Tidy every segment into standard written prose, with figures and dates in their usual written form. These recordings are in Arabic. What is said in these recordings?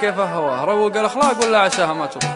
كيف هو روق الاخلاق ولا عساها ما تروق؟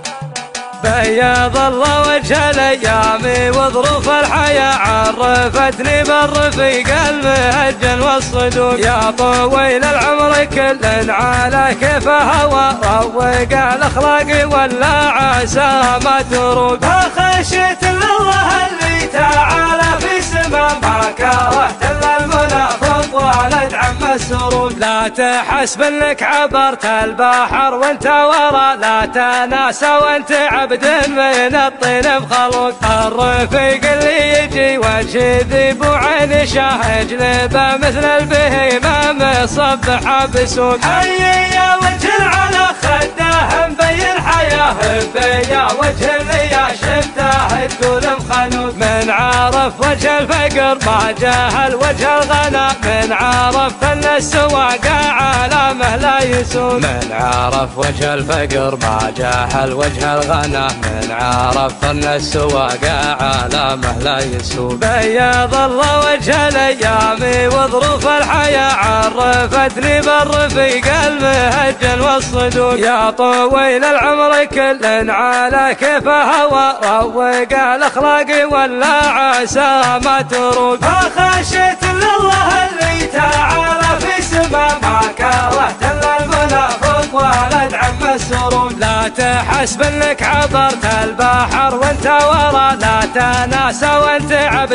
بياض الله وجه الايام وظروف الحياه عرفتني بالرفيق المهجن والصدوق. يا طويل العمر كل على كيف هوى روق الاخلاق ولا عساها ما تروق. خشيت الله اللي تعالى في سما ما كرهت الا المنافق ولد عم السروق. لا تحسب انك عبرت البحر وانت ورا، لا تناسى وانت عبد من الطين بخلوق. الرفيق اللي يجي وجه ذيب وعين شاهج لبه مثل البهيمه مصبحه بسوق. حي يا وجه على خده مبين حياه بيا وجه اللي يا شفته تقول مخلوق. من عرف وجه الفقر ما جاهل وجه الغنى، من عرف ان السواق عالمه لا يسوق. من عرف وجه الفقر ما جاهل وجه الغنى، من عرف ان السواق عالمه لا يسوق. بياض الله وجه الايام وظروف الحياه عرفتني بالرفيق المهجن والصدوق. يا طويل العمر كل على كيف هوى روق الاخلاق ولا عسى ما تروق. خشيت الله اللي تعالى في سما ما كرهت الا المنافق ولد عم السروق. لا تحسب انك عبرت البحر وانت ورا، لا تناسى وانت عبد